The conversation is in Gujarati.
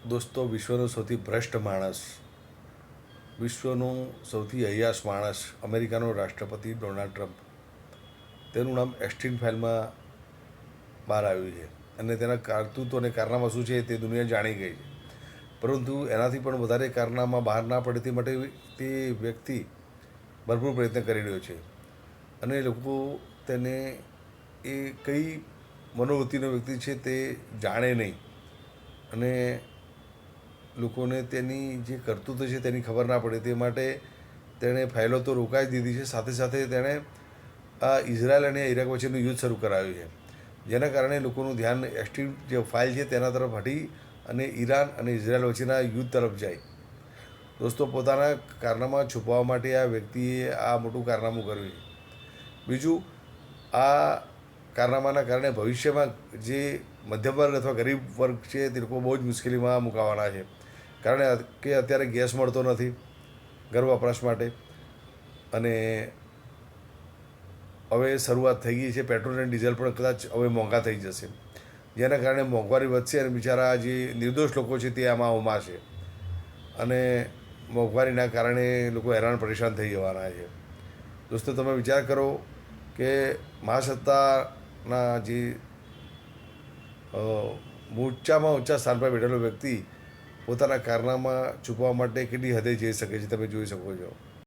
દોસ્તો, વિશ્વનો સૌથી ભ્રષ્ટ માણસ, વિશ્વનો સૌથી અય્યાશ માણસ, અમેરિકાનો રાષ્ટ્રપતિ ડોનાલ્ડ ટ્રમ્પ, તેનું નામ એસ્ટીન ફાઇલમાં બહાર આવ્યું છે અને તેના કારતૂતો અને કારનામા શું છે તે દુનિયા જાણી ગઈ છે. પરંતુ એનાથી પણ વધારે કારનામા બહાર ના પડે તે માટે તે વ્યક્તિ ભરપૂર પ્રયત્ન કરી રહ્યો છે અને લોકો તેને એ કઈ મનોવૃત્તિનો વ્યક્તિ છે તે જાણે નહીં અને લોકોને તેની જે કરતૂતો છે તેની ખબર ના પડે તે માટે તેણે ફાઇલો તો રોકાઈ દીધી છે, સાથે સાથે તેણે આ ઇઝરાયલ અને ઈરાક વચ્ચેનું યુદ્ધ શરૂ કરાવ્યું છે, જેના કારણે લોકોનું ધ્યાન એસ્ટીન જે ફાઇલ છે તેના તરફ હટી અને ઈરાન અને ઇઝરાયલ વચ્ચેના યુદ્ધ તરફ જાય. દોસ્તો, પોતાના કારનામા છુપાવવા માટે આ વ્યક્તિએ આ મોટું કારનામું કર્યું છે. બીજું, આ કારનામાના કારણે ભવિષ્યમાં જે મધ્યમ વર્ગ અથવા ગરીબ વર્ગ છે તે લોકો બહુ જ મુશ્કેલીમાં મુકાવાના છે, કારણ કે અત્યારે ગેસ મળતો નથી ઘર વપરાશ માટે અને હવે શરૂઆત થઈ ગઈ છે. પેટ્રોલ અને ડીઝલ પણ કદાચ હવે મોંઘા થઈ જશે, જેના કારણે મોંઘવારી વધશે અને બિચારા જે નિર્દોષ લોકો છે તે આમાં હોમાશે અને મોંઘવારીના કારણે લોકો હેરાન પરેશાન થઈ જવાના છે. દોસ્તો, તમે વિચાર કરો કે મહાસત્તાના જે ઊંચામાં ઊંચા સ્થાન પર બેઠેલો વ્યક્તિ પોતાના કારનામા છુપાવવા માટે કેટલી હદે જઈ શકે છે, તમે જોઈ શકો છો.